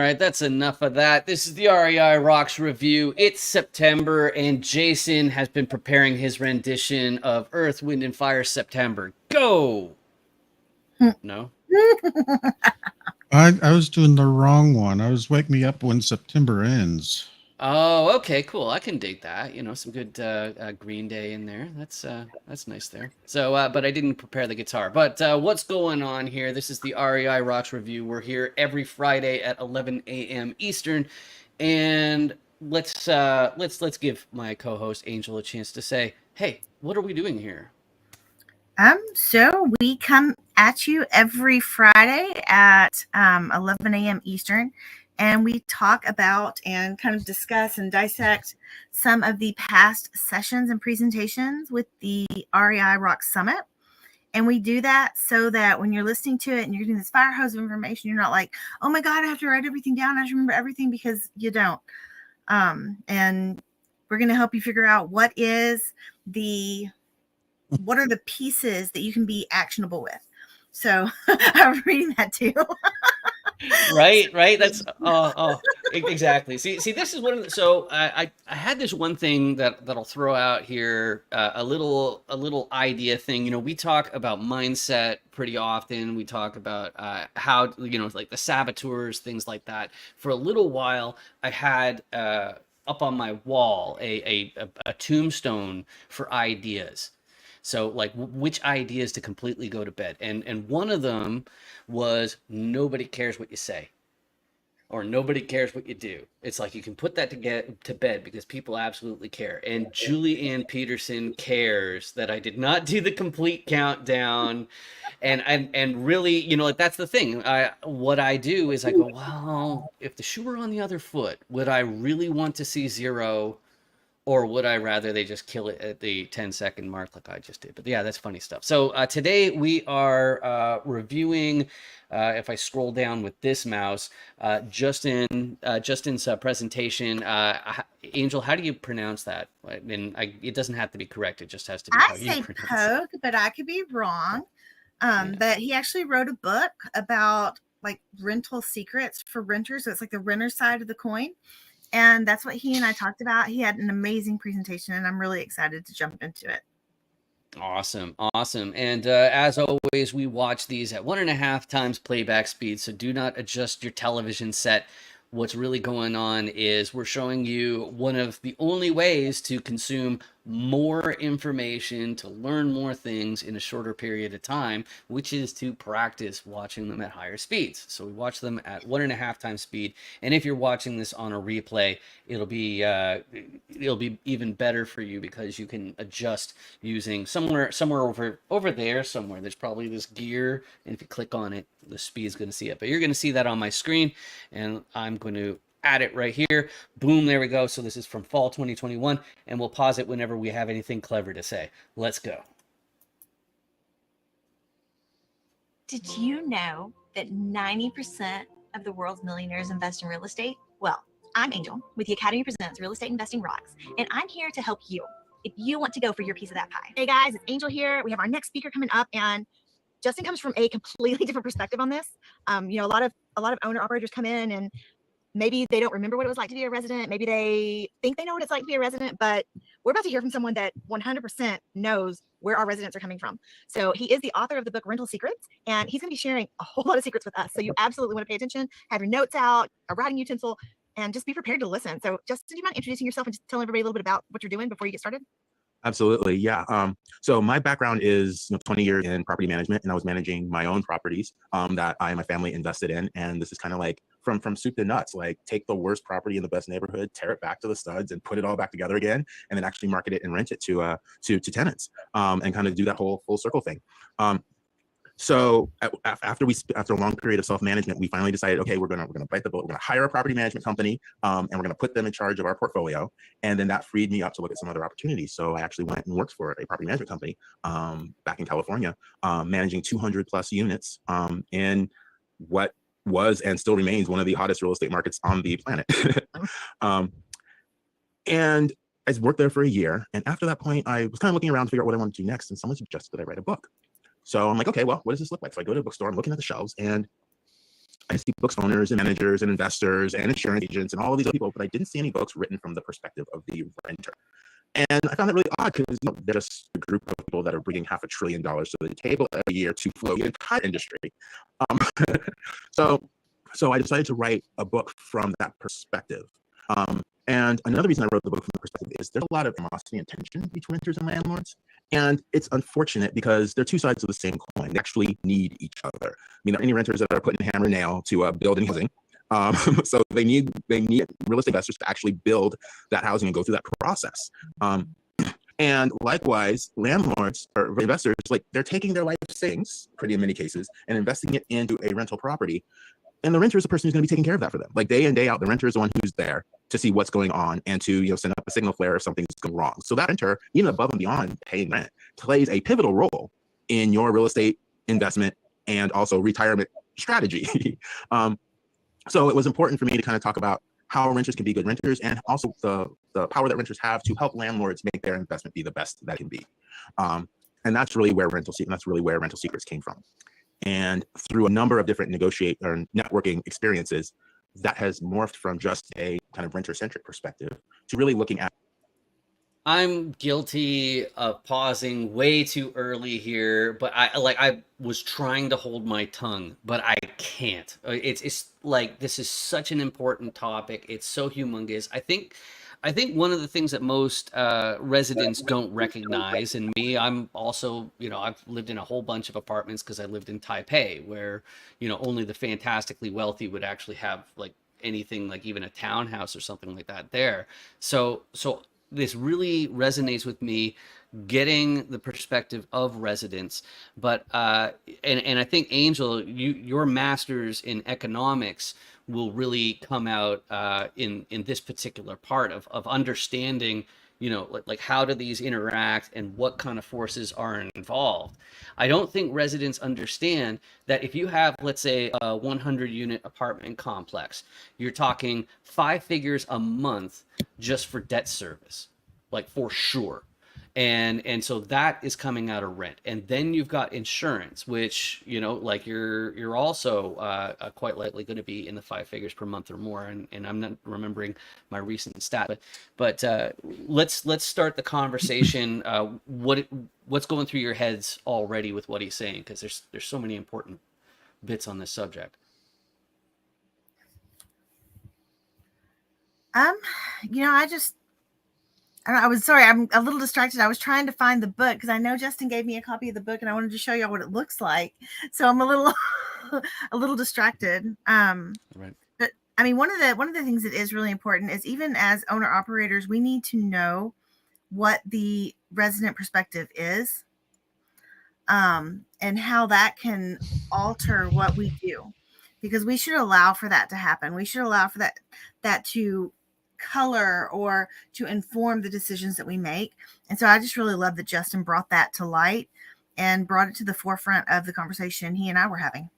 right, that's enough of that. This is the REI Rocks review. It's September, and Jason has been preparing his rendition of Earth, Wind, and Fire September. Go! No? I was doing the wrong one. I was Wake Me Up When September Ends. Oh, okay, cool. I can dig that. Some good Green Day in there. That's nice there. So, but I didn't prepare the guitar. But what's going on here? This is the REI Rocks review. We're here every Friday at 11 a.m. Eastern, and let's give my co-host Angel a chance to say, hey, what are we doing here? So we come at you every Friday at 11 a.m. Eastern, and we talk about and kind of discuss and dissect some of the past sessions and presentations with the REI Rock Summit. And we do that so that when you're listening to it and you're getting this fire hose of information, you're not like, oh my God, I have to write everything down. I have to remember everything, because you don't. And we're going to help you figure out what are the pieces that you can be actionable with. So I'm reading that too. Right. That's exactly. See, this is one of the, so I had this one thing that'll throw out here, a little idea thing. We talk about mindset pretty often. We talk about how like the saboteurs, things like that. For a little while, I had up on my wall a tombstone for ideas. So like which ideas to completely go to bed. And one of them was nobody cares what you say, or nobody cares what you do. It's like you can put that to bed because people absolutely care. And Julie Ann Peterson cares that I did not do the complete countdown. And really, like that's the thing. What I do is I go, well, if the shoe were on the other foot, would I really want to see 0? Or would I rather they just kill it at the 10-second mark like I just did? But yeah, that's funny stuff. So today we are reviewing, if I scroll down with this mouse, Justin's presentation. Angel, how do you pronounce that? And it doesn't have to be correct. It just has to be how you pronounce it. I say Pogue, but I could be wrong. But he actually wrote a book about like rental secrets for renters. So it's like the renter side of the coin. And that's what he and I talked about. He had an amazing presentation, and I'm really excited to jump into it. Awesome. And as always, we watch these at 1.5 times playback speed, so do not adjust your television set. What's really going on is we're showing you one of the only ways to consume more information, to learn more things in a shorter period of time, which is to practice watching them at higher speeds. So we watch them at 1.5 times speed. And if you're watching this on a replay, it'll be even better for you because you can adjust using somewhere over there somewhere. There's probably this gear, and if you click on it, the speed is going to see it. But you're going to see that on my screen, and I'm going to add it right here. Boom, there we go. So this is from fall 2021, and we'll pause it whenever we have anything clever to say. Let's go. Did you know that 90% of the world's millionaires invest in real estate? Well, I'm Angel with the Academy Presents Real Estate Investing Rocks, and I'm here to help you if you want to go for your piece of that pie. Hey guys, it's Angel here. We have our next speaker coming up, and Justin comes from a completely different perspective on this. A lot of owner operators come in and maybe they don't remember what it was like to be a resident. Maybe they think they know what it's like to be a resident, but we're about to hear from someone that 100% knows where our residents are coming from. So he is the author of the book Rental Secrets, and he's going to be sharing a whole lot of secrets with us. So you absolutely want to pay attention, have your notes out, a writing utensil, and just be prepared to listen. So Justin, do you mind introducing yourself and just telling everybody a little bit about what you're doing before you get started? Absolutely. Yeah. So my background is 20 years in property management, and I was managing my own properties that I and my family invested in. And this is kind of like from soup to nuts, like take the worst property in the best neighborhood, tear it back to the studs and put it all back together again, and then actually market it and rent it to tenants and kind of do that whole full circle thing. So after a long period of self-management, we finally decided, okay, we're gonna bite the bullet. We're gonna hire a property management company, and we're gonna put them in charge of our portfolio. And then that freed me up to look at some other opportunities. So I actually went and worked for a property management company back in California, managing 200 plus units in what was and still remains one of the hottest real estate markets on the planet. And I worked there for a year. And after that point, I was kind of looking around to figure out what I wanted to do next. And someone suggested that I write a book. So I'm like, okay, well, what does this look like? So I go to a bookstore, I'm looking at the shelves, and I see books owners and managers and investors and insurance agents and all of these other people, but I didn't see any books written from the perspective of the renter. And I found that really odd because they're just a group of people that are bringing $500 billion to the table every year to flow the entire industry. Um, so I decided to write a book from that perspective. And another reason I wrote the book from the perspective is there's a lot of animosity and tension between renters and landlords. And it's unfortunate because they're two sides of the same coin. They actually need each other. I mean, there are any renters that are putting hammer and nail to build any housing. So they need real estate investors to actually build that housing and go through that process. And likewise, landlords or investors, like they're taking their life savings, pretty in many cases, and investing it into a rental property. And the renter is the person who's going to be taking care of that for them. Like day in, day out, the renter is the one who's there to see what's going on and to send up a signal flare if something's going wrong. So that renter, even above and beyond paying rent, plays a pivotal role in your real estate investment and also retirement strategy. So it was important for me to kind of talk about how renters can be good renters and also the power that renters have to help landlords make their investment be the best that it can be. And that's really where Rental Secrets came from. And through a number of different networking experiences, that has morphed from just a kind of renter-centric perspective to really looking at. I'm guilty of pausing way too early here, but I was trying to hold my tongue, but I can't. It's like this is such an important topic. It's so humongous. I think one of the things that most residents don't recognize, and me, I'm also, I've lived in a whole bunch of apartments because I lived in Taipei, where, only the fantastically wealthy would actually have like anything like even a townhouse or something like that there. So this really resonates with me, getting the perspective of residents. But and I think, Angel, your master's in economics will really come out in this particular part of understanding, like how do these interact and what kind of forces are involved. I don't think residents understand that if you have, let's say, a 100 unit apartment complex, you're talking 5 figures a month just for debt service, like for sure. And so that is coming out of rent. And then you've got insurance, which, like you're also quite likely going to be in the 5 figures per month or more. And I'm not remembering my recent stat, but let's start the conversation. What's going through your heads already with what he's saying? Because there's so many important bits on this subject. I was sorry. I'm a little distracted. I was trying to find the book because I know Justin gave me a copy of the book and I wanted to show y'all what it looks like. So I'm a little distracted. Right. But I mean, one of the things that is really important is, even as owner operators, we need to know what the resident perspective is, and how that can alter what we do, because we should allow for that to happen. We should allow for that to color or to inform the decisions that we make. And so I just really love that Justin brought that to light and brought it to the forefront of the conversation he and I were having.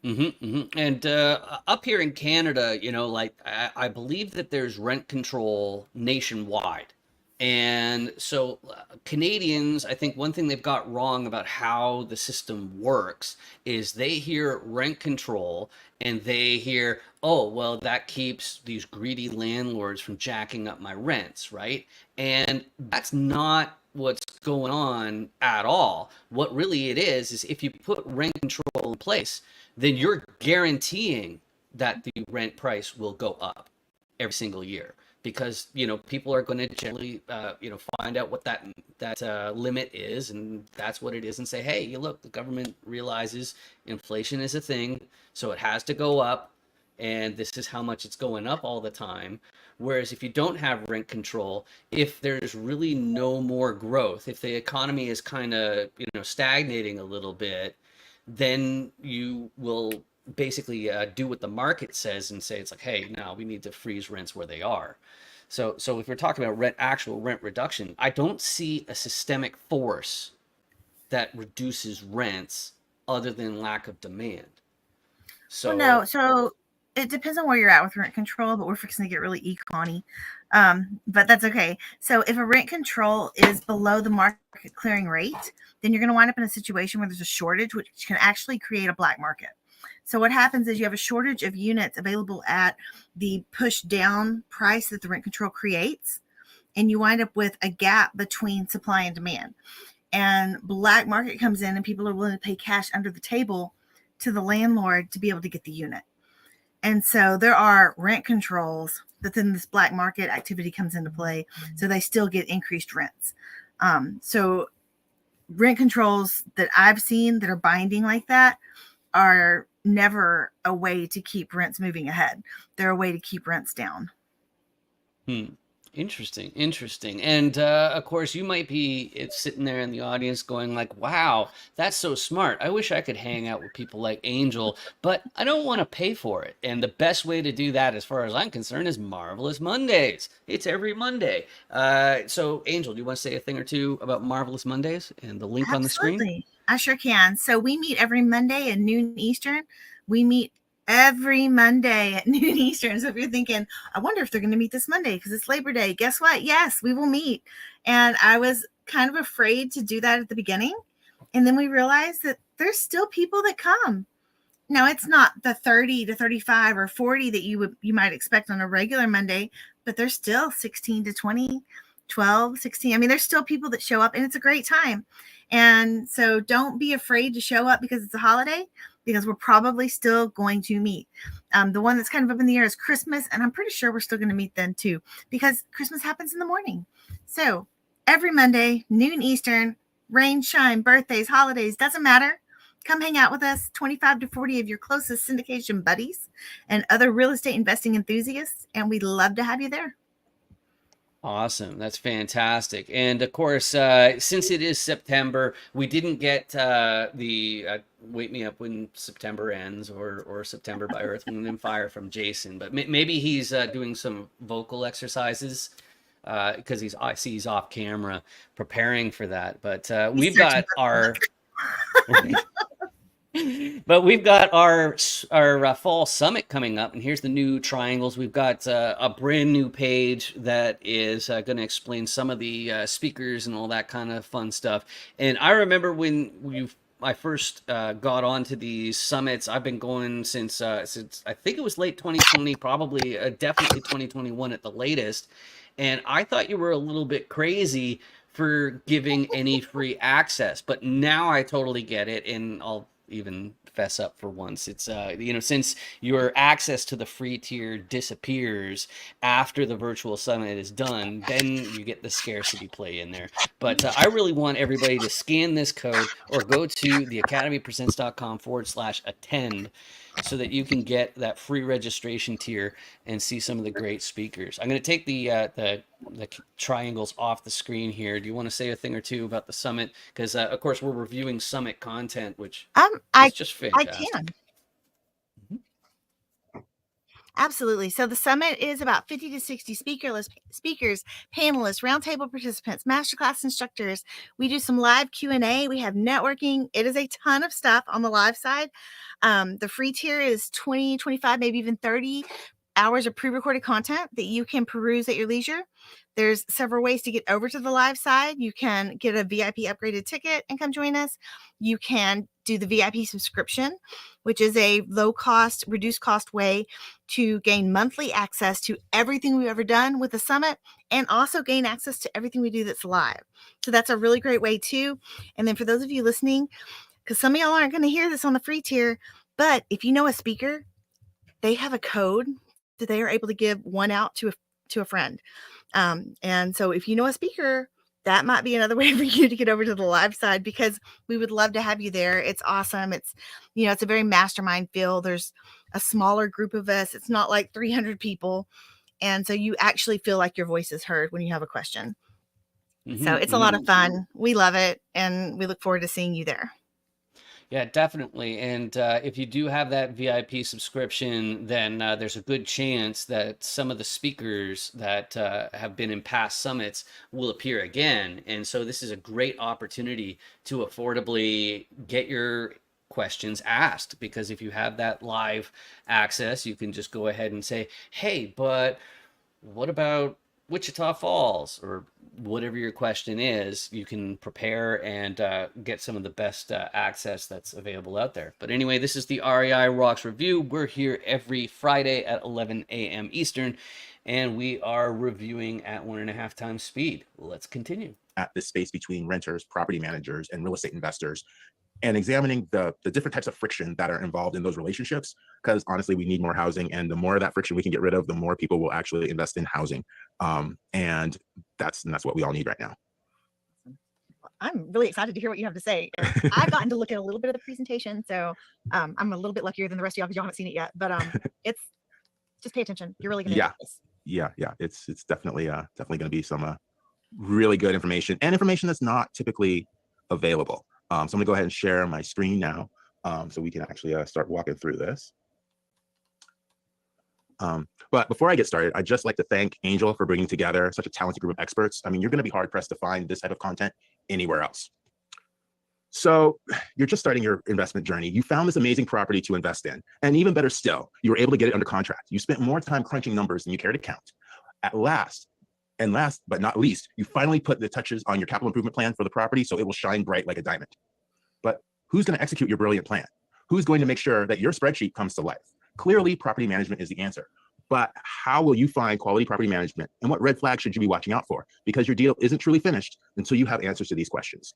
And up here in Canada, like I believe that there's rent control nationwide. And so Canadians, I think one thing they've got wrong about how the system works is they hear rent control and they hear, oh, well, that keeps these greedy landlords from jacking up my rents, right? And that's not what's going on at all. What really it is if you put rent control in place, then you're guaranteeing that the rent price will go up every single year. Because people are going to generally find out what that limit is, and that's what it is, and say, hey, look, the government realizes inflation is a thing, so it has to go up, and this is how much it's going up all the time. Whereas if you don't have rent control, if there's really no more growth, if the economy is kind of stagnating a little bit, then you will basically do what the market says and say, it's like, hey, no, we need to freeze rents where they are. So if we're talking about actual rent reduction, I don't see a systemic force that reduces rents other than lack of demand. So so it depends on where you're at with rent control, but we're fixing to get really econ-y. But that's okay. So if a rent control is below the market clearing rate, then you're going to wind up in a situation where there's a shortage, which can actually create a black market. So what happens is you have a shortage of units available at the push down price that the rent control creates, and you wind up with a gap between supply and demand. And black market comes in and people are willing to pay cash under the table to the landlord to be able to get the unit. And so there are rent controls that then this black market activity comes into play. So they still get increased rents. So rent controls that I've seen that are binding like that are never a way to keep rents moving ahead. They're a way to keep rents down. Interesting, interesting. And of course, you might be sitting there in the audience going like, wow, that's so smart. I wish I could hang out with people like Angel, but I don't want to pay for it. And the best way to do that, as far as I'm concerned, is Marvelous Mondays. It's every Monday. So, Angel, do you want to say a thing or two about Marvelous Mondays and the link on the screen? Absolutely. I sure can. So we meet every Monday at noon Eastern. We meet every Monday at noon Eastern. So if you're thinking, I wonder if they're going to meet this Monday because it's Labor Day, guess what? Yes, we will meet. And I was kind of afraid to do that at the beginning. And then we realized that there's still people that come. Now, it's not the 30 to 35 or 40 that you might expect on a regular Monday, but there's still 16 to 20, 12, 16. I mean, there's still people that show up, and it's a great time. And so don't be afraid to show up because it's a holiday, because we're probably still going to meet. The one that's kind of up in the air is Christmas, and I'm pretty sure we're still going to meet then too, because Christmas happens in the morning. So every Monday, noon Eastern, rain, shine, birthdays, holidays, doesn't matter. Come hang out with us, 25 to 40 of your closest syndication buddies and other real estate investing enthusiasts, and we'd love to have you there. Awesome. That's fantastic. And of course, since it is September, we didn't get the Wake Me Up When September Ends or September by Earth, Wind, and Fire from Jason, but maybe he's doing some vocal exercises because I see he's off camera preparing for that. But we've got our... But we've got our fall summit coming up, and here's the new triangles. We've got a brand new page that is going to explain some of the speakers and all that kind of fun stuff. And I remember when I first got onto these summits. I've been going since I think it was late 2020, probably definitely 2021 at the latest. And I thought you were a little bit crazy for giving any free access, but now I totally get it, and I'll even fess up for once. It's since your access to the free tier disappears after the virtual summit is done, then you get the scarcity play in there. But I really want everybody to scan this code or go to theacademypresents.com/attend so that you can get that free registration tier and see some of the great speakers. I'm going to take the triangles off the screen here. Do you want to say a thing or two about the summit? Because of course we're reviewing summit content, which is just fantastic. I can. Absolutely. So the summit is about 50 to 60 speakers, panelists, roundtable participants, masterclass instructors. We do some live Q&A. We have networking. It is a ton of stuff on the live side. The free tier is 20, 25, maybe even 30 hours of pre-recorded content that you can peruse at your leisure. There's several ways to get over to the live side. You can get a VIP upgraded ticket and come join us. You can do the VIP subscription, which is a low cost, reduced cost way to gain monthly access to everything we've ever done with the summit, and also gain access to everything we do that's live. So that's a really great way too. And then for those of you listening, because some of y'all aren't going to hear this on the free tier, but if you know a speaker, they have a code that they are able to give one out to a friend. And so if you know a speaker, that might be another way for you to get over to the live side, because we would love to have you there. It's awesome. It's, it's a very mastermind feel. There's a smaller group of us. It's not like 300 people. And so you actually feel like your voice is heard when you have a question. So it's a lot of fun. We love it. And we look forward to seeing you there. Yeah, definitely. And if you do have that VIP subscription, then there's a good chance that some of the speakers that have been in past summits will appear again. And so this is a great opportunity to affordably get your questions asked, because if you have that live access, you can just go ahead and say, hey, but what about Wichita Falls, or whatever your question is, you can prepare and get some of the best access that's available out there. But anyway, this is the REI Rocks Review. We're here every Friday at 11 a.m. Eastern, and we are reviewing at 1.5 times speed. Let's continue. At this space between renters, property managers, and real estate investors, and examining the different types of friction that are involved in those relationships, because honestly, we need more housing, and the more of that friction we can get rid of, the more people will actually invest in housing. And that's what we all need right now. I'm really excited to hear what you have to say. I've gotten to look at a little bit of the presentation, so I'm a little bit luckier than the rest of y'all because y'all haven't seen it yet. But it's just pay attention. You're really going to Yeah. enjoy this. Yeah. It's definitely going to be some really good information, and information that's not typically available. So I'm going to go ahead and share my screen now, so we can actually start walking through this. But before I get started, I'd just like to thank Angel for bringing together such a talented group of experts. I mean, you're going to be hard pressed to find this type of content anywhere else. So you're just starting your investment journey. You found this amazing property to invest in, and even better still, you were able to get it under contract. You spent more time crunching numbers than you cared to count. At last, and last but not least, you finally put the touches on your capital improvement plan for the property so it will shine bright like a diamond. But who's going to execute your brilliant plan? Who's going to make sure that your spreadsheet comes to life? Clearly, property management is the answer. But how will you find quality property management, and what red flags should you be watching out for? Because your deal isn't truly finished until you have answers to these questions.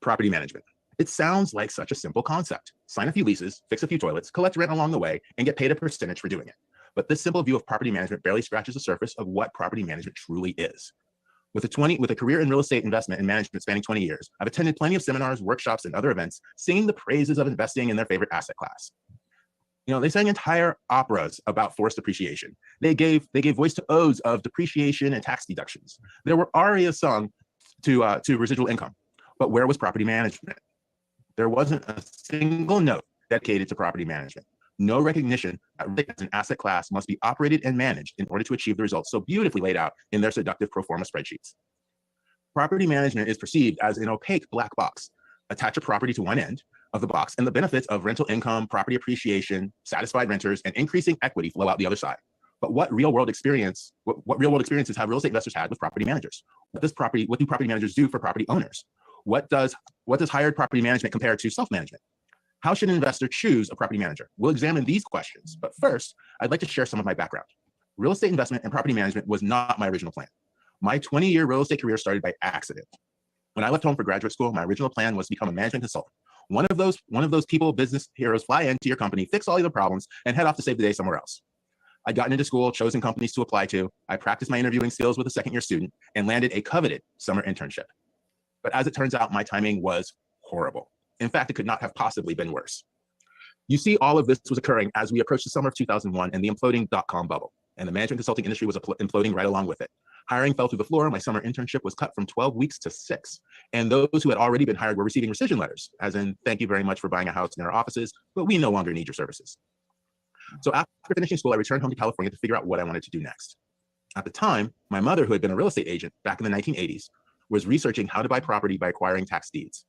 Property management. It sounds like such a simple concept. Sign a few leases, fix a few toilets, collect rent along the way, and get paid a percentage for doing it. But this simple view of property management barely scratches the surface of what property management truly is. With a career in real estate investment and management spanning 20 years, I've attended plenty of seminars, workshops, and other events singing the praises of investing in their favorite asset class. You know, they sang entire operas about forced depreciation. They gave voice to odes of depreciation and tax deductions. There were arias sung to residual income. But where was property management? There wasn't a single note dedicated to property management. No recognition that as an asset class must be operated and managed in order to achieve the results so beautifully laid out in their seductive pro forma spreadsheets. Property management is perceived as an opaque black box. Attach a property to one end of the box, and the benefits of rental income, property appreciation, satisfied renters, and increasing equity flow out the other side. But what real world experiences have real estate investors had with property managers? What do property managers do for property owners? What does hired property management compare to self-management? How should an investor choose a property manager? We'll examine these questions, but first, I'd like to share some of my background. Real estate investment and property management was not my original plan. My 20-year real estate career started by accident. When I left home for graduate school, my original plan was to become a management consultant. One of those people, business heroes, fly into your company, fix all your problems, and head off to save the day somewhere else. I'd gotten into school, chosen companies to apply to. I practiced my interviewing skills with a second-year student and landed a coveted summer internship. But as it turns out, my timing was horrible. In fact, it could not have possibly been worse. You see, all of this was occurring as we approached the summer of 2001 and the imploding dot-com bubble, and the management consulting industry was imploding right along with it. Hiring fell through the floor. My summer internship was cut from 12 weeks to 6. And those who had already been hired were receiving rescission letters, as in, thank you very much for buying a house in our offices, but we no longer need your services. So after finishing school, I returned home to California to figure out what I wanted to do next. At the time, my mother, who had been a real estate agent back in the 1980s, was researching how to buy property by acquiring tax deeds.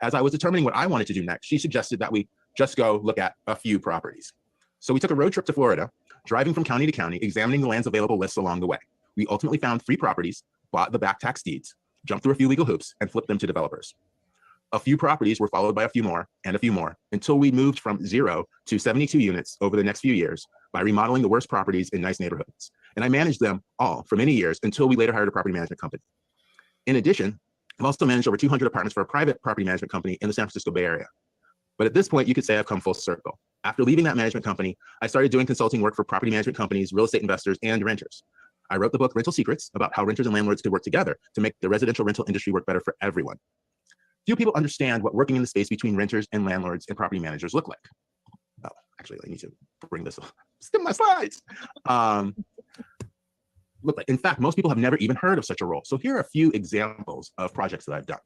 As I was determining what I wanted to do next, she suggested that we just go look at a few properties. So we took a road trip to Florida, driving from county to county, examining the land's available lists along the way. We ultimately found 3 properties, bought the back tax deeds, jumped through a few legal hoops, and flipped them to developers. A few properties were followed by a few more, until we moved from 0 to 72 units over the next few years by remodeling the worst properties in nice neighborhoods. And I managed them all for many years until we later hired a property management company. In addition, I've also managed over 200 apartments for a private property management company in the San Francisco Bay Area. But at this point, you could say I've come full circle. After leaving that management company, I started doing consulting work for property management companies, real estate investors, and renters. I wrote the book Rental Secrets about how renters and landlords could work together to make the residential rental industry work better for everyone. Few people understand what working in the space between renters and landlords and property managers look like. Oh, actually, I need to bring this up. Skip my slides. In fact, most people have never even heard of such a role. So here are a few examples of projects that I've done.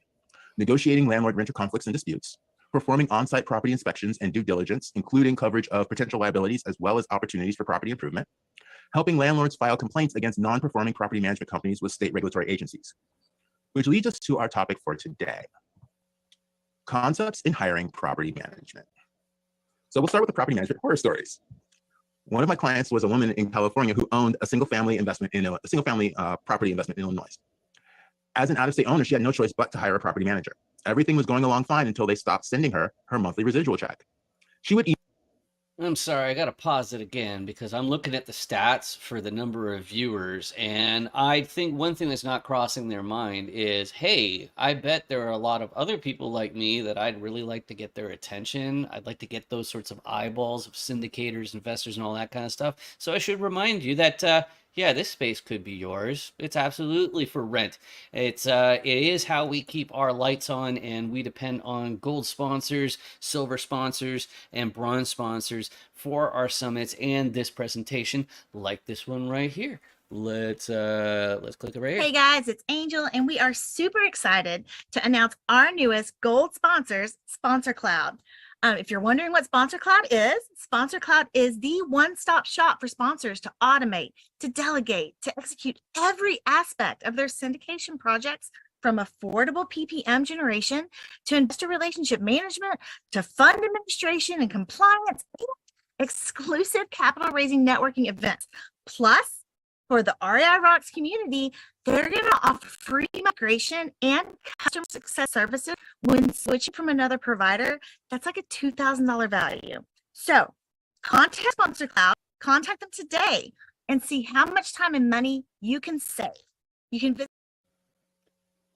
Negotiating landlord-renter conflicts and disputes, performing on-site property inspections and due diligence, including coverage of potential liabilities as well as opportunities for property improvement, helping landlords file complaints against non-performing property management companies with state regulatory agencies. Which leads us to our topic for today, concepts in hiring property management. So we'll start with the property management horror stories. One of my clients was a woman in California who owned a single family property investment in Illinois. As an out-of-state owner, she had no choice but to hire a property manager. Everything was going along fine until they stopped sending her monthly residual check. She would I'm sorry, I got to pause it again because I'm looking at the stats for the number of viewers, and I think one thing that's not crossing their mind is, hey, I bet there are a lot of other people like me that I'd really like to get their attention. I'd like to get those sorts of eyeballs of syndicators, investors, and all that kind of stuff. So I should remind you that, yeah, this space could be yours. It's absolutely for rent. It is how we keep our lights on, and we depend on gold sponsors, silver sponsors, and bronze sponsors for our summits and this presentation, like this one right here. Let's click it right here. Hey guys, it's Angel, and we are super excited to announce our newest gold sponsors, Sponsor Cloud. If you're wondering what Sponsor Cloud is the one-stop shop for sponsors to automate, to delegate, to execute every aspect of their syndication projects, from affordable PPM generation to investor relationship management to fund administration and compliance, exclusive capital raising networking events. Plus, for the REI Rocks community, they're going to offer free migration and customer success services when switching from another provider. That's like a $2,000 value. So contact Sponsor Cloud, contact them today and see how much time and money you can save. You can visit.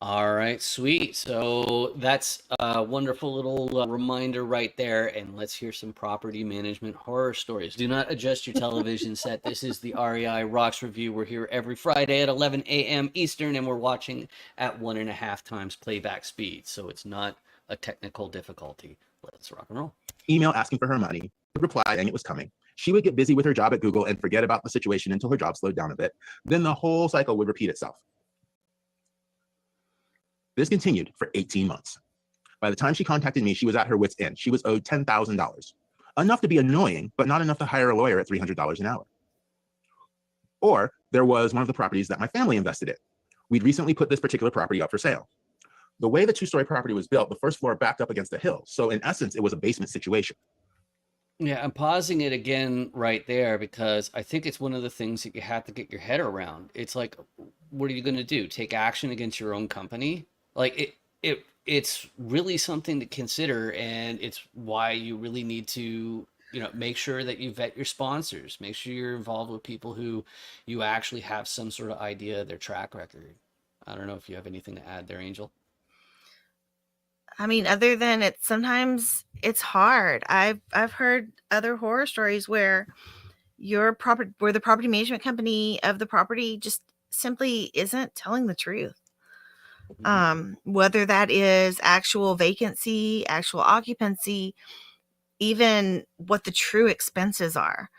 All right, sweet. So that's a wonderful little reminder right there. And let's hear some property management horror stories. Do not adjust your television set. This is the REI Rocks Review. We're here every Friday at 11 a.m. Eastern, and we're watching at 1.5 times playback speed. So it's not a technical difficulty. Let's rock and roll. email asking for her money, would reply and it was coming. She would get busy with her job at Google and forget about the situation until her job slowed down a bit. Then the whole cycle would repeat itself. This continued for 18 months. By the time she contacted me, she was at her wit's end. She was owed $10,000, enough to be annoying, but not enough to hire a lawyer at $300 an hour. Or there was one of the properties that my family invested in. We'd recently put this particular property up for sale. The way the two-story property was built, the first floor backed up against a hill. So in essence, it was a basement situation. Yeah, I'm pausing it again right there because I think it's one of the things that you have to get your head around. It's like, what are you going to do? Take action against your own company? Like it's really something to consider, and it's why you really need to, make sure that you vet your sponsors, make sure you're involved with people who you actually have some sort of idea of their track record. I don't know if you have anything to add there, Angel. I mean, other than sometimes it's hard. I've heard other horror stories where the property management company of the property just simply isn't telling the truth. Whether that is actual vacancy, actual occupancy, even what the true expenses are.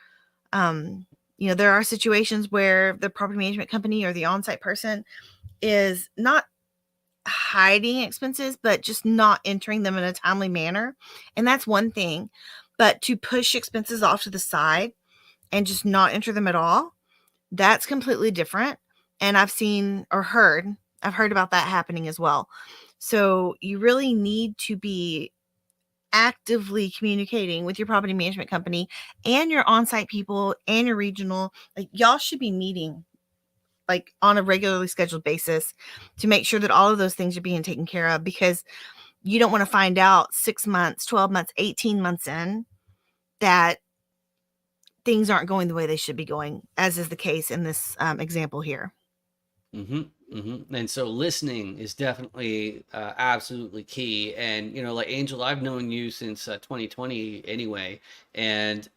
There are situations where the property management company or the on-site person is not hiding expenses, but just not entering them in a timely manner. And that's one thing. But to push expenses off to the side and just not enter them at all, that's completely different. And I've heard about that happening as well. So you really need to be actively communicating with your property management company and your on-site people and your regional. Like, y'all should be meeting like on a regularly scheduled basis to make sure that all of those things are being taken care of, because you don't want to find out 6 months, 12 months, 18 months in that things aren't going the way they should be going, as is the case in this example here. And so listening is definitely absolutely key. And, like Angel, I've known you since 2020 anyway. And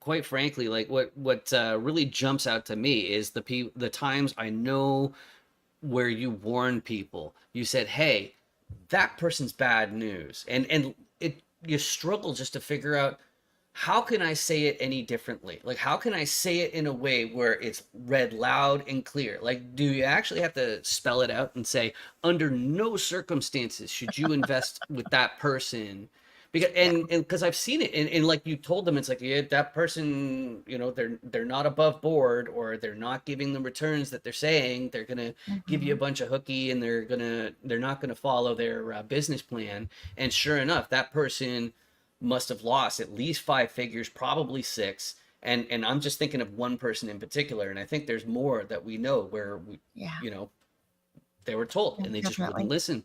quite frankly, like what really jumps out to me is the times I know where you warn people. You said, hey, that person's bad news. And you struggle just to figure out, how can I say it any differently? Like, how can I say it in a way where it's read loud and clear? Like, do you actually have to spell it out and say, under no circumstances should you invest with that person? Because I've seen it, and like you told them, it's like, yeah, that person, they're not above board, or they're not giving the returns that they're saying. They're gonna give you a bunch of hooky, and they're not gonna follow their business plan. And sure enough, that person must have lost at least 5 figures, probably 6, And I'm just thinking of one person in particular, and I think there's more that we know where we, Yeah. you know, they were told Yeah, and they just definitely. wouldn't listen.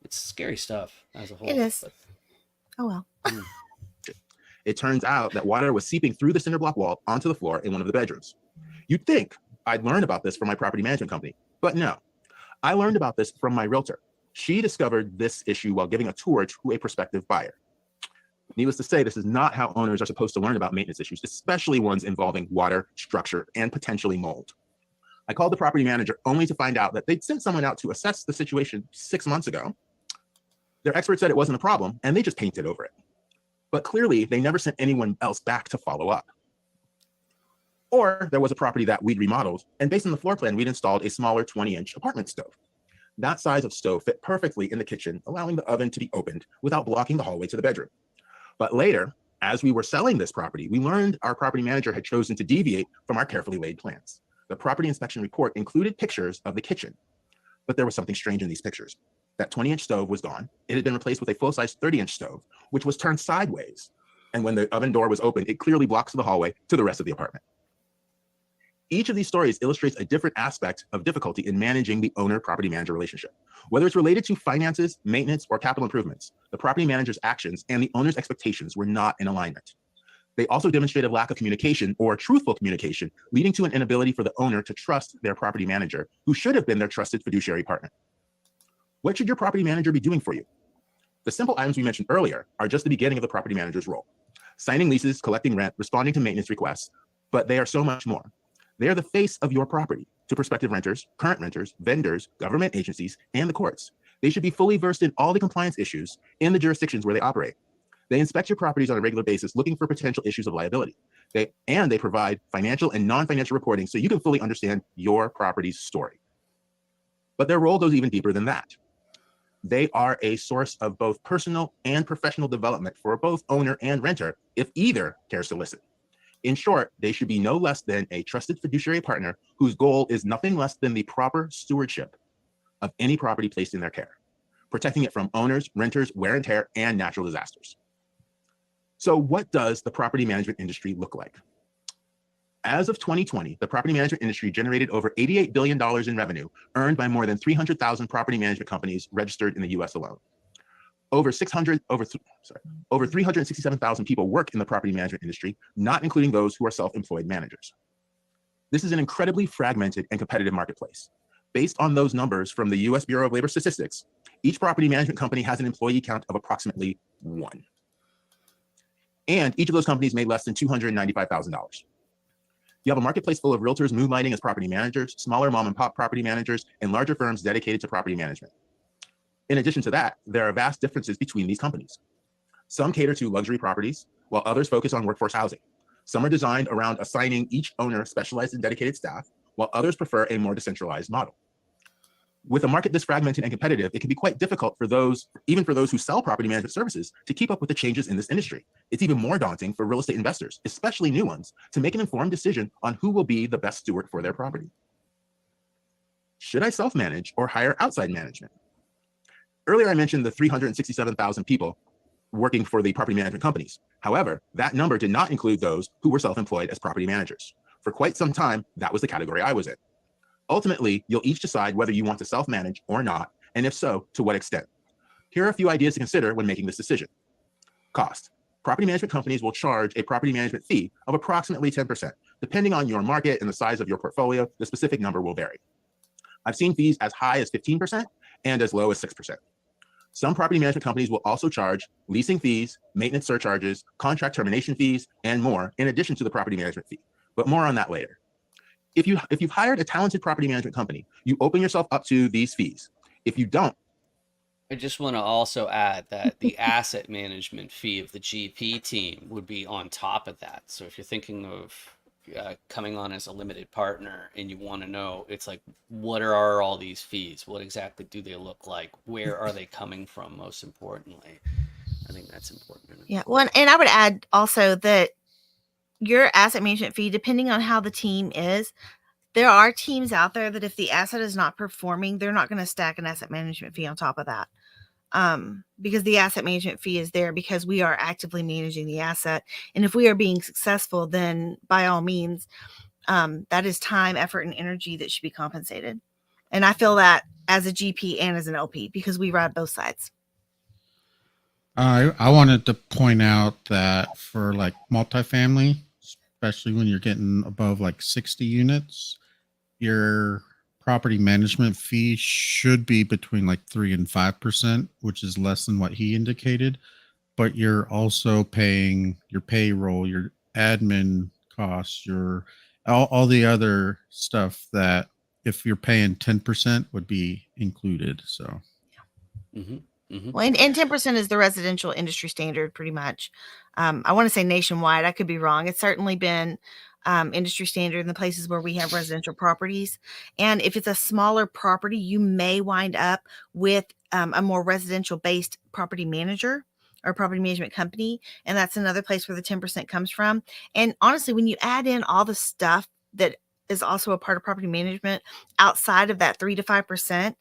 It's scary stuff as a whole. It is. But, Oh well. It turns out that water was seeping through the cinder block wall onto the floor in one of the bedrooms. You'd think I'd learned about this from my property management company, but no. I learned about this from my realtor. She discovered this issue while giving a tour to a prospective buyer. Needless to say, this is not how owners are supposed to learn about maintenance issues, especially ones involving water, structure, and potentially mold. I called the property manager only to find out that they'd sent someone out to assess the situation 6 months ago. Their expert said it wasn't a problem, and they just painted over it. But clearly, they never sent anyone else back to follow up. Or there was a property that we'd remodeled, and based on the floor plan, we'd installed a smaller 20-inch apartment stove. That size of stove fit perfectly in the kitchen, allowing the oven to be opened without blocking the hallway to the bedroom. But later, as we were selling this property, we learned our property manager had chosen to deviate from our carefully laid plans. The property inspection report included pictures of the kitchen, but there was something strange in these pictures. That 20-inch stove was gone. It had been replaced with a full-size 30-inch stove, which was turned sideways. And when the oven door was open, it clearly blocks the hallway to the rest of the apartment. Each of these stories illustrates a different aspect of difficulty in managing the owner-property manager relationship. Whether it's related to finances, maintenance, or capital improvements, the property manager's actions and the owner's expectations were not in alignment. They also demonstrate a lack of communication or truthful communication, leading to an inability for the owner to trust their property manager, who should have been their trusted fiduciary partner. What should your property manager be doing for you? The simple items we mentioned earlier are just the beginning of the property manager's role. Signing leases, collecting rent, responding to maintenance requests, but they are so much more. They are the face of your property to prospective renters, current renters, vendors, government agencies, and the courts. They should be fully versed in all the compliance issues in the jurisdictions where they operate. They inspect your properties on a regular basis, looking for potential issues of liability. They provide financial and non-financial reporting so you can fully understand your property's story. But their role goes even deeper than that. They are a source of both personal and professional development for both owner and renter, if either cares to listen. In short, they should be no less than a trusted fiduciary partner whose goal is nothing less than the proper stewardship of any property placed in their care, protecting it from owners, renters, wear and tear, and natural disasters. So what does the property management industry look like? As of 2020, the property management industry generated over $88 billion in revenue earned by more than 300,000 property management companies registered in the US alone. Over 367,000 people work in the property management industry, not including those who are self-employed managers. This is an incredibly fragmented and competitive marketplace. Based on those numbers from the US Bureau of Labor Statistics, each property management company has an employee count of approximately 1. And each of those companies made less than $295,000. You have a marketplace full of realtors moonlighting as property managers, smaller mom and pop property managers, and larger firms dedicated to property management. In addition to that, there are vast differences between these companies. Some cater to luxury properties, while others focus on workforce housing. Some are designed around assigning each owner specialized and dedicated staff, while others prefer a more decentralized model. With a market this fragmented and competitive, it can be quite difficult for those, even for those who sell property management services, to keep up with the changes in this industry. It's even more daunting for real estate investors, especially new ones, to make an informed decision on who will be the best steward for their property. Should I self-manage or hire outside management? Earlier, I mentioned the 367,000 people working for the property management companies. However, that number did not include those who were self-employed as property managers. For quite some time, that was the category I was in. Ultimately, you'll each decide whether you want to self-manage or not, and if so, to what extent. Here are a few ideas to consider when making this decision. Cost. Property management companies will charge a property management fee of approximately 10%. Depending on your market and the size of your portfolio, the specific number will vary. I've seen fees as high as 15% and as low as 6%. Some property management companies will also charge leasing fees, maintenance surcharges, contract termination fees, and more in addition to the property management fee, but more on that later. If you've hired a talented property management company, you open yourself up to these fees. If you don't, I just want to also add that the asset management fee of the GP team would be on top of that. So if you're thinking of coming on as a limited partner and you want to know, it's like, what are all these fees? What exactly do they look like? Where are they coming from? Most importantly, I think that's important. Yeah. Well, and I would add also that your asset management fee, depending on how the team is, there are teams out there that if the asset is not performing, they're not going to stack an asset management fee on top of that. because the asset management fee is there because we are actively managing the asset. And if we are being successful, then by all means, that is time, effort, and energy that should be compensated. And I feel that as a GP and as an LP because we ride both sides. I wanted to point out that for like multifamily, especially when you're getting above like 60 units, your property management fee should be between like 3 and 5%, which is less than what he indicated. But you're also paying your payroll, your admin costs, your all the other stuff that if you're paying 10% would be included. So Mm-hmm. Mm-hmm. Well, and 10% is the residential industry standard pretty much. I want to say nationwide. I could be wrong. It's certainly been industry standard in the places where we have residential properties. And if it's a smaller property, you may wind up with a more residential based property manager or property management company. And that's another place where the 10% comes from. And honestly, when you add in all the stuff that is also a part of property management outside of that 3 to 5%,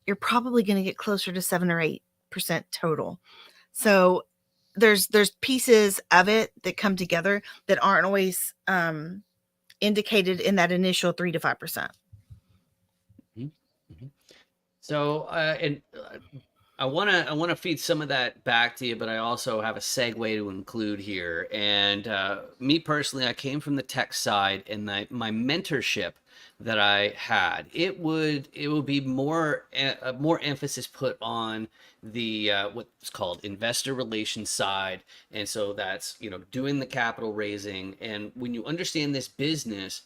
you're probably going to get closer to 7 or 8% total. So there's pieces of it that come together that aren't always indicated in that initial 3 to 5%. Mm-hmm. So, I want to feed some of that back to you, but I also have a segue to include here. And me personally, I came from the tech side, and my mentorship that I had, it would be more emphasis put on the what's called investor relations side, and so that's doing the capital raising. And when you understand this business,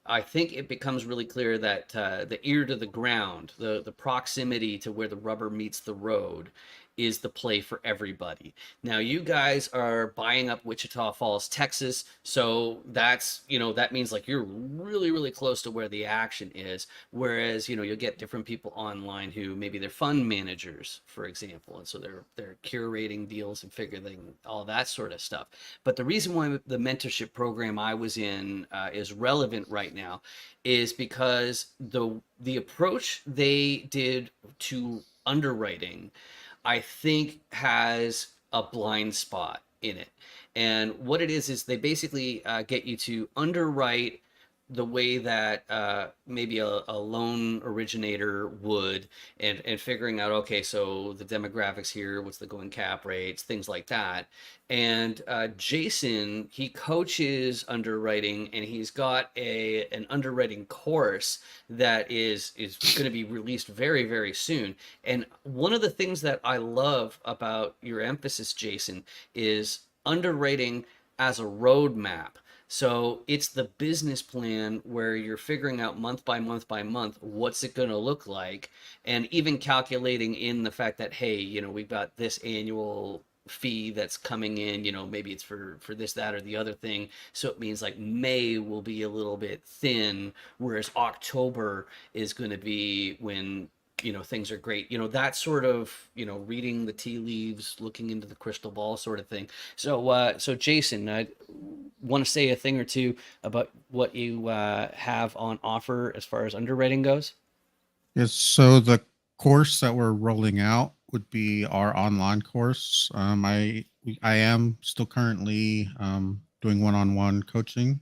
I think it becomes really clear that the ear to the ground, the proximity to where the rubber meets the road, is the play for everybody. Now, you guys are buying up Wichita Falls, Texas, so that's that means like you're really really close to where the action is. Whereas you'll get different people online who maybe they're fund managers, for example, and so they're curating deals and figuring all that sort of stuff. But the reason why the mentorship program I was in is relevant right now is because the approach they did to underwriting, I think, has a blind spot in it. And what it is they basically get you to underwrite the way that maybe a loan originator would, and figuring out, okay, so the demographics here, what's the going cap rates, things like that. And Jason, he coaches underwriting, and he's got an underwriting course that is going to be released very very soon. And one of the things that I love about your emphasis, Jason, is underwriting as a roadmap. So it's the business plan where you're figuring out month by month by month what's it going to look like, and even calculating in the fact that, hey, we've got this annual fee that's coming in, maybe it's for this, that, or the other thing. So it means like May will be a little bit thin, whereas October is going to be when things are great, that sort of reading the tea leaves, looking into the crystal ball sort of thing. So Jason, I want to say a thing or two about what you have on offer as far as underwriting goes. yes, so the course that we're rolling out would be our online course. I am still currently doing one-on-one coaching,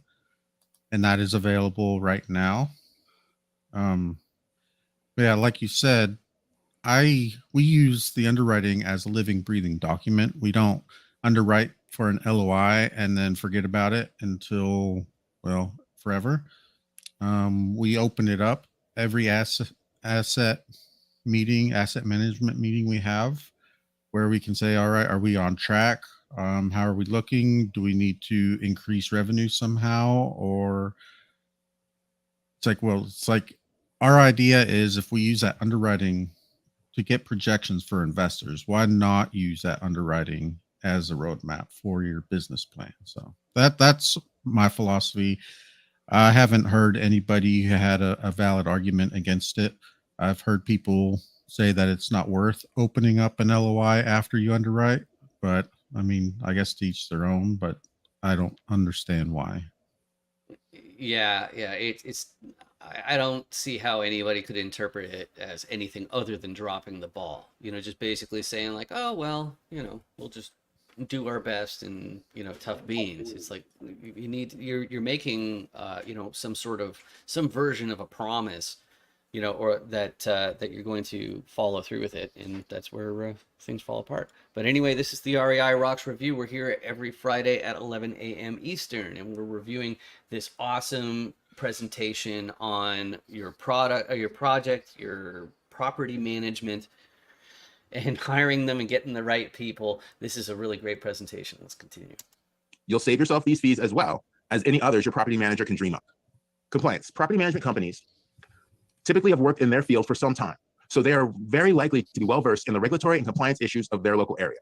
and that is available right now. But yeah, like you said, we use the underwriting as a living, breathing document. We don't underwrite for an LOI and then forget about it until, well, forever. We open it up every asset management meeting we have, where we can say, all right, are we on track? How are we looking? Do we need to increase revenue somehow? Or it's like our idea is, if we use that underwriting to get projections for investors, why not use that underwriting as a roadmap for your business plan? So that's my philosophy. I haven't heard anybody who had a valid argument against it. I've heard people say that it's not worth opening up an LOI after you underwrite, but I mean, I guess to each their own, but I don't understand why. Yeah, it's I don't see how anybody could interpret it as anything other than dropping the ball. Just basically saying like, oh well, we'll just do our best and tough beans. It's like you're making some version of a promise, or that you're going to follow through with it, and that's where things fall apart. But anyway, this is the REI Rocks review. We're here every Friday at 11 a.m. Eastern, and we're reviewing this awesome presentation on your product, or your project, your property management, and hiring them and getting the right people. This is a really great presentation. Let's continue. You'll save yourself these fees as well as any others your property manager can dream up. Compliance. Property management companies typically have worked in their field for some time, so they are very likely to be well-versed in the regulatory and compliance issues of their local area.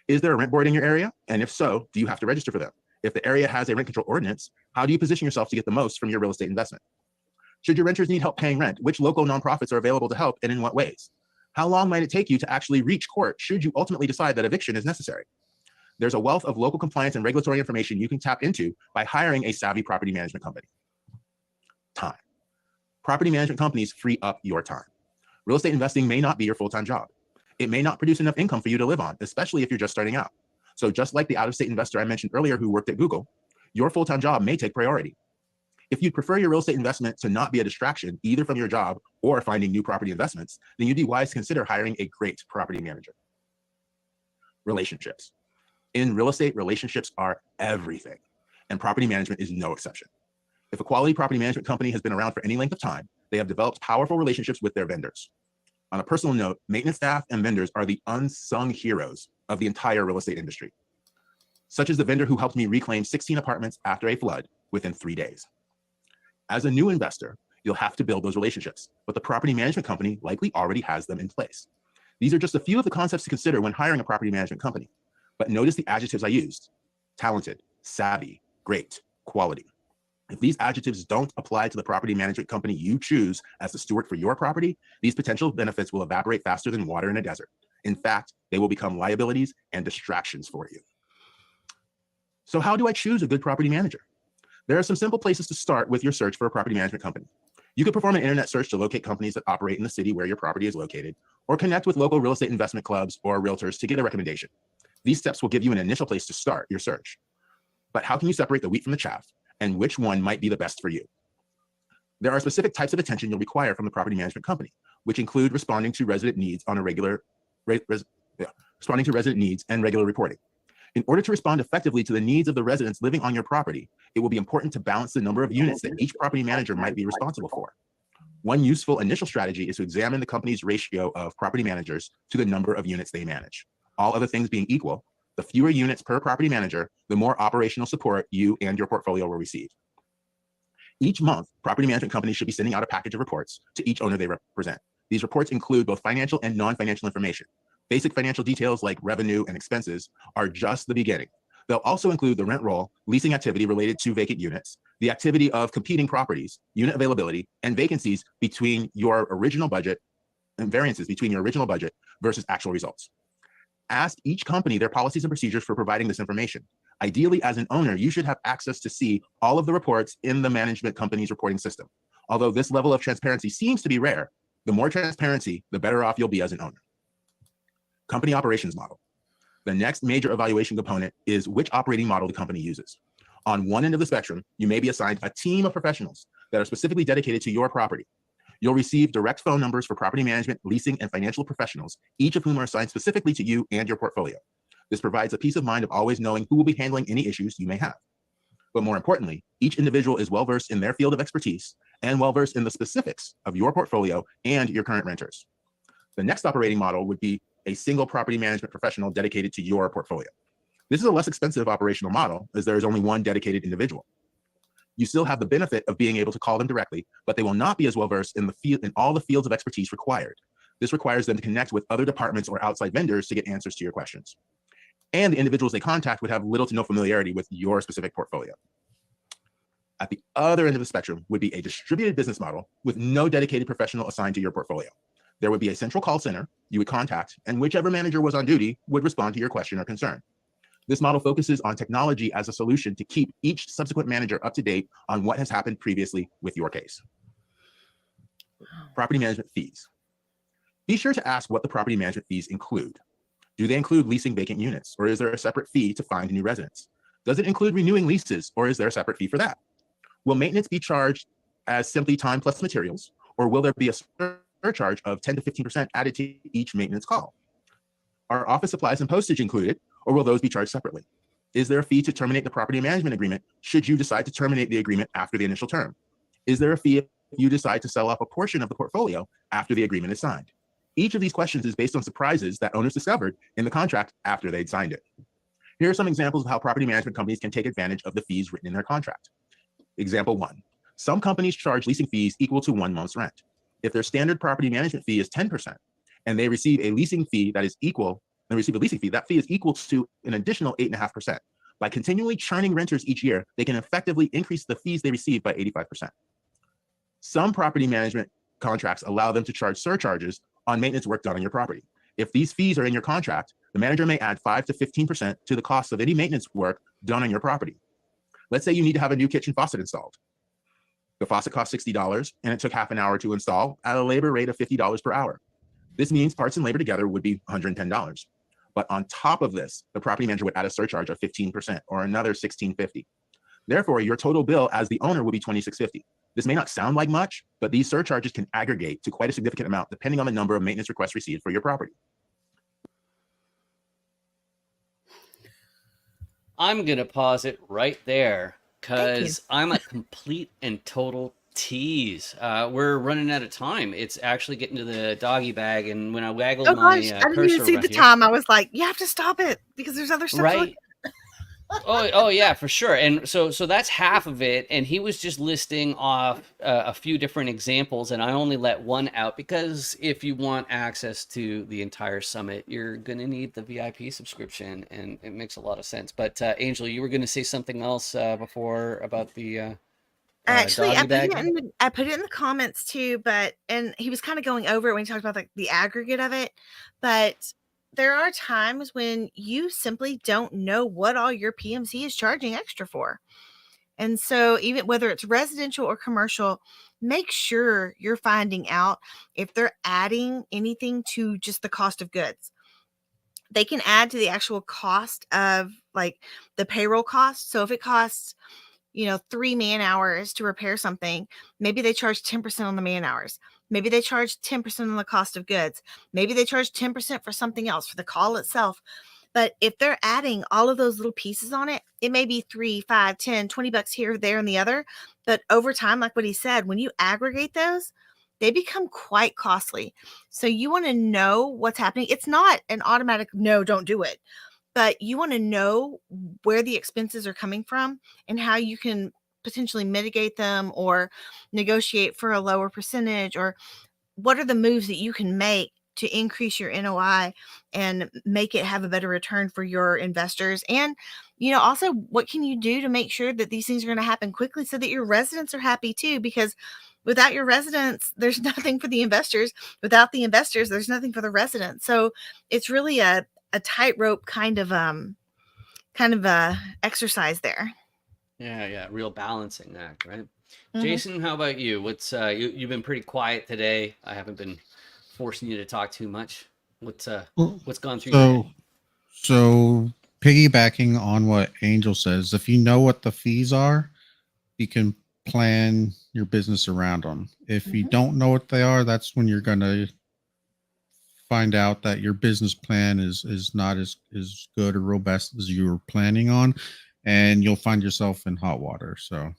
Is there a rent board in your area? And if so, do you have to register for them? If the area has a rent control ordinance, how do you position yourself to get the most from your real estate investment? Should your renters need help paying rent, which local nonprofits are available to help and in what ways? How long might it take you to actually reach court should you ultimately decide that eviction is necessary? There's a wealth of local compliance and regulatory information you can tap into by hiring a savvy property management company. Time. Property management companies free up your time. Real estate investing may not be your full-time job. It may not produce enough income for you to live on, especially if you're just starting out. So just like the out-of-state investor I mentioned earlier who worked at Google, your full-time job may take priority. If you'd prefer your real estate investment to not be a distraction, either from your job or finding new property investments, then you'd be wise to consider hiring a great property manager. Relationships. In real estate, relationships are everything, and property management is no exception. If a quality property management company has been around for any length of time, they have developed powerful relationships with their vendors. On a personal note, maintenance staff and vendors are the unsung heroes of the entire real estate industry, such as the vendor who helped me reclaim 16 apartments after a flood within 3 days. As a new investor, you'll have to build those relationships, but the property management company likely already has them in place. These are just a few of the concepts to consider when hiring a property management company, but notice the adjectives I used: talented, savvy, great, quality. If these adjectives don't apply to the property management company you choose as the steward for your property, these potential benefits will evaporate faster than water in a desert. In fact, they will become liabilities and distractions for you. So how do I choose a good property manager? There are some simple places to start with your search for a property management company. You could perform an internet search to locate companies that operate in the city where your property is located, or connect with local real estate investment clubs or realtors to get a recommendation. These steps will give you an initial place to start your search. But how can you separate the wheat from the chaff, and which one might be the best for you? There are specific types of attention you'll require from the property management company, which include responding to resident needs on a responding to resident needs and regular reporting. In order to respond effectively to the needs of the residents living on your property, it will be important to balance the number of units that each property manager might be responsible for. One useful initial strategy is to examine the company's ratio of property managers to the number of units they manage. All other things being equal, the fewer units per property manager, the more operational support you and your portfolio will receive. Each month, property management companies should be sending out a package of reports to each owner they represent. These reports include both financial and non-financial information. Basic financial details like revenue and expenses are just the beginning. They'll also include the rent roll, leasing activity related to vacant units, the activity of competing properties, unit availability, and vacancies between your original budget and variances between your original budget versus actual results. Ask each company their policies and procedures for providing this information. Ideally, as an owner, you should have access to see all of the reports in the management company's reporting system. Although this level of transparency seems to be rare, the more transparency, the better off you'll be as an owner. Company operations model. The next major evaluation component is which operating model the company uses. On one end of the spectrum, you may be assigned a team of professionals that are specifically dedicated to your property. You'll receive direct phone numbers for property management, leasing, and financial professionals, each of whom are assigned specifically to you and your portfolio. This provides a peace of mind of always knowing who will be handling any issues you may have. But more importantly, each individual is well-versed in their field of expertise and well-versed in the specifics of your portfolio and your current renters. The next operating model would be a single property management professional dedicated to your portfolio. This is a less expensive operational model as there is only one dedicated individual. You still have the benefit of being able to call them directly, but they will not be as well versed in all the fields of expertise required. This requires them to connect with other departments or outside vendors to get answers to your questions. And the individuals they contact would have little to no familiarity with your specific portfolio. At the other end of the spectrum would be a distributed business model with no dedicated professional assigned to your portfolio. There would be a central call center you would contact, and whichever manager was on duty would respond to your question or concern. This model focuses on technology as a solution to keep each subsequent manager up to date on what has happened previously with your case. Property management fees. Be sure to ask what the property management fees include. Do they include leasing vacant units, or is there a separate fee to find new residents? Does it include renewing leases, or is there a separate fee for that? Will maintenance be charged as simply time plus materials, or will there be a surcharge of 10 to 15% added to each maintenance call? Are office supplies and postage included, or will those be charged separately? Is there a fee to terminate the property management agreement should you decide to terminate the agreement after the initial term? Is there a fee if you decide to sell off a portion of the portfolio after the agreement is signed? Each of these questions is based on surprises that owners discovered in the contract after they'd signed it. Here are some examples of how property management companies can take advantage of the fees written in their contract. Example 1. Some companies charge leasing fees equal to 1 month's rent. If their standard property management fee is 10% and they receive a leasing fee that is equal, that fee is equal to an additional 8.5%. By continually churning renters each year, they can effectively increase the fees they receive by 85%. Some property management contracts allow them to charge surcharges on maintenance work done on your property. If these fees are in your contract, the manager may add 5 to 15% to the cost of any maintenance work done on your property. Let's say you need to have a new kitchen faucet installed. The faucet costs $60 and it took half an hour to install at a labor rate of $50 per hour. This means parts and labor together would be $110. But on top of this, the property manager would add a surcharge of 15% or another $16.50. Therefore, your total bill as the owner will be $26.50. This may not sound like much, but these surcharges can aggregate to quite a significant amount depending on the number of maintenance requests received for your property. I'm going to pause it right there because I'm a complete and total tease. We're running out of time. It's actually getting to the doggy bag. And when I waggle my I didn't cursor even see around the here, time. I was like, you have to stop it because there's other stuff. right? Oh yeah, for sure. And so that's half of it. And he was just listing off a few different examples, and I only let one out because if you want access to the entire summit, you're gonna need the VIP subscription, and it makes a lot of sense. But Angel, you were gonna say something else before about the Actually, I doggy bag? put it in the comments too, and he was kind of going over it when he talked about the aggregate of it. But there are times when you simply don't know what all your PMC is charging extra for. And so even whether it's residential or commercial, make sure you're finding out if they're adding anything to just the cost of goods. They can add to the actual cost of like the payroll cost. So if it costs 3 man hours to repair something, maybe they charge 10% on the man hours. Maybe they charge 10% on the cost of goods. Maybe they charge 10% for something else, for the call itself. But if they're adding all of those little pieces on it, it may be 3, 5, 10, 20 bucks here, there, and the other. But over time, like what he said, when you aggregate those, they become quite costly. So you want to know what's happening. It's not an automatic, no, don't do it. But you want to know where the expenses are coming from and how you can potentially mitigate them or negotiate for a lower percentage, or what are the moves that you can make to increase your NOI and make it have a better return for your investors. And, also what can you do to make sure that these things are going to happen quickly so that your residents are happy too? Because without your residents, there's nothing for the investors. Without the investors, there's nothing for the residents. So it's really a tightrope kind of exercise there. Yeah, real balancing act, right? Mhm. Jason, how about you? What's you've been pretty quiet today. I haven't been forcing you to talk too much. What's gone through your head? So piggybacking on what Angel says, if you know what the fees are, you can plan your business around them. If you don't know what they are, that's when you're going to find out that your business plan is not as good or robust as you were planning on, and you'll find yourself in hot water. So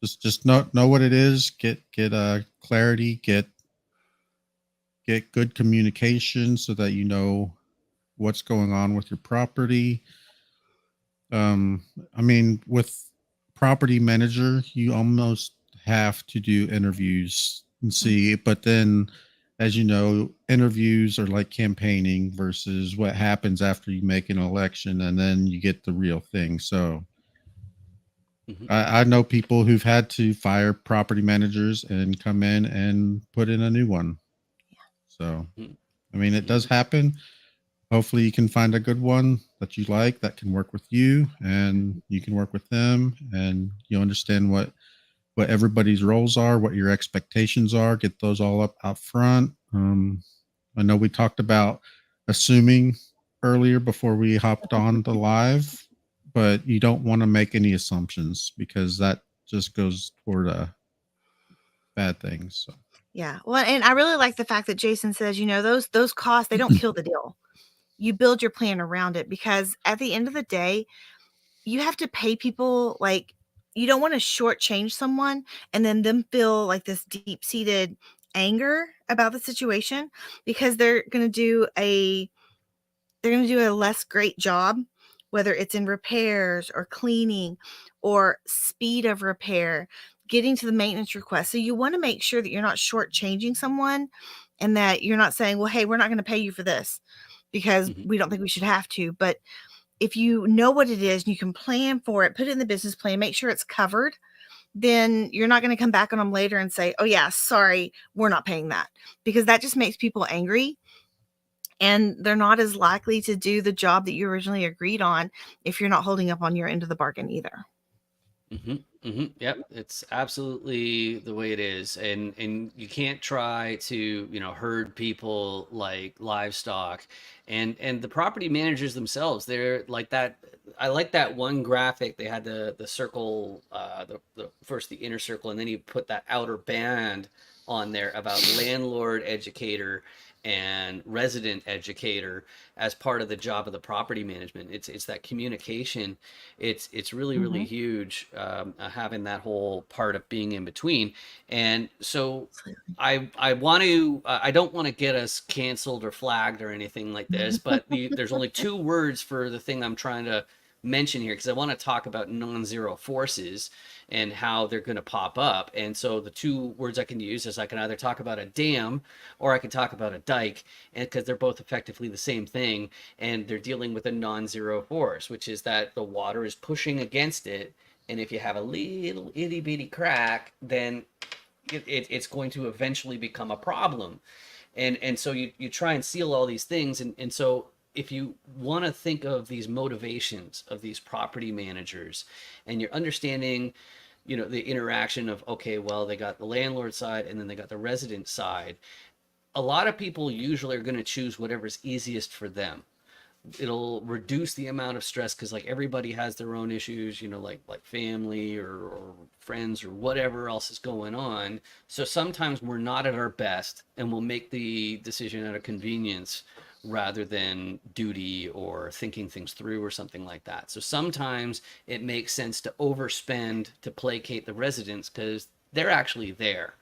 just know what it is, get clarity, get good communication so that you know what's going on with your property. I mean, with property manager, you almost have to do interviews and see, but then as you know, interviews are like campaigning versus what happens after you make an election and then you get the real thing. So I know people who've had to fire property managers and come in and put in a new one. So, I mean, it does happen. Hopefully you can find a good one that you like that can work with you and you can work with them and you understand what what everybody's roles are, what your expectations are, get those all up out front. I know we talked about assuming earlier before we hopped on the live, but you don't want to make any assumptions because that just goes toward bad things. So. Yeah. Well, and I really like the fact that Jason says, those costs, they don't kill the deal. You build your plan around it, because at the end of the day, you have to pay people. Like, you don't want to shortchange someone and then them feel like this deep-seated anger about the situation, because they're going to do a less great job, whether it's in repairs or cleaning or speed of repair, getting to the maintenance request. So you want to make sure that you're not shortchanging someone, and that you're not saying, well, hey, we're not going to pay you for this because we don't think we should have to. But if you know what it is and you can plan for it, put it in the business plan, make sure it's covered, then you're not going to come back on them later and say, oh yeah, sorry, we're not paying that, because that just makes people angry. And they're not as likely to do the job that you originally agreed on if you're not holding up on your end of the bargain either. Yep, it's absolutely the way it is, and you can't try to herd people like livestock, and the property managers themselves. They're like that. I like that one graphic. They had the circle, the first the inner circle, and then you put that outer band on there about landlord educator and resident educator as part of the job of the property management. It's that communication. It's really huge, having that whole part of being in between. And so I want to I don't want to get us canceled or flagged or anything like this, but there's only two words for the thing I'm trying to mention here, because I want to talk about non-zero forces and how they're going to pop up. And so the two words I can use is I can either talk about a dam or I can talk about a dike, and because they're both effectively the same thing, and they're dealing with a non-zero force, which is that the water is pushing against it, and if you have a little itty bitty crack, then it's going to eventually become a problem. And so you try and seal all these things, and so if you want to think of these motivations of these property managers, and you're understanding, the interaction of, okay, well, they got the landlord side and then they got the resident side. A lot of people usually are going to choose whatever's easiest for them. It'll reduce the amount of stress, because like everybody has their own issues, like family or friends or whatever else is going on. So sometimes we're not at our best, and we'll make the decision out of convenience rather than duty or thinking things through or something like that. So sometimes it makes sense to overspend to placate the residents, because they're actually there.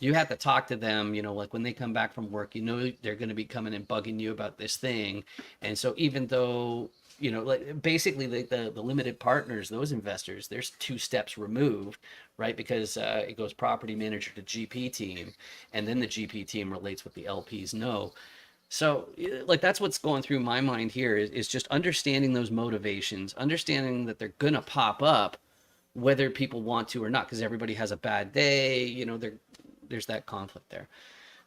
You have to talk to them, like when they come back from work, they're going to be coming and bugging you about this thing. And so even though, like basically the limited partners, those investors, there's two steps removed, right? Because it goes property manager to GP team, and then the GP team relates what the LPs know. So like that's what's going through my mind here is just understanding those motivations, understanding that they're going to pop up whether people want to or not, because everybody has a bad day, there's that conflict there.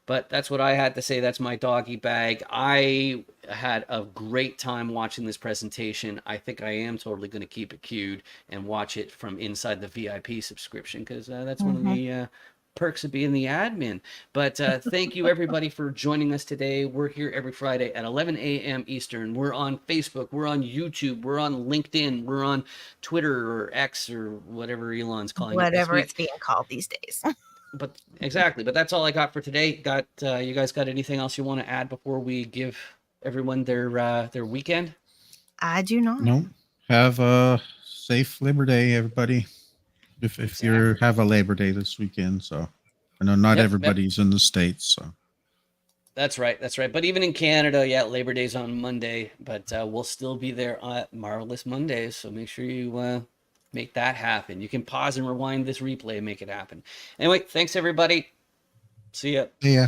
But that's what I had to say. That's my doggy bag. I had a great time watching this presentation. I think I am totally going to keep it queued and watch it from inside the VIP subscription, because that's one of the perks of being the admin. But thank you everybody for joining us today. We're here every Friday at 11 a.m. Eastern. We're on Facebook, we're on YouTube, we're on LinkedIn, we're on Twitter or X or whatever Elon's calling it this Whatever week. it's being called these days. But exactly, but that's all I got for today. You guys got anything else you want to add before we give everyone their weekend? I do not. No. Have a safe Labor Day, everybody. If you have a Labor Day this weekend, so I know not everybody's in the States, so. That's right. But even in Canada, Labor Day's on Monday, but we'll still be there at Marvelous Mondays. So make sure you make that happen. You can pause and rewind this replay and make it happen. Anyway, thanks everybody. See ya. See ya.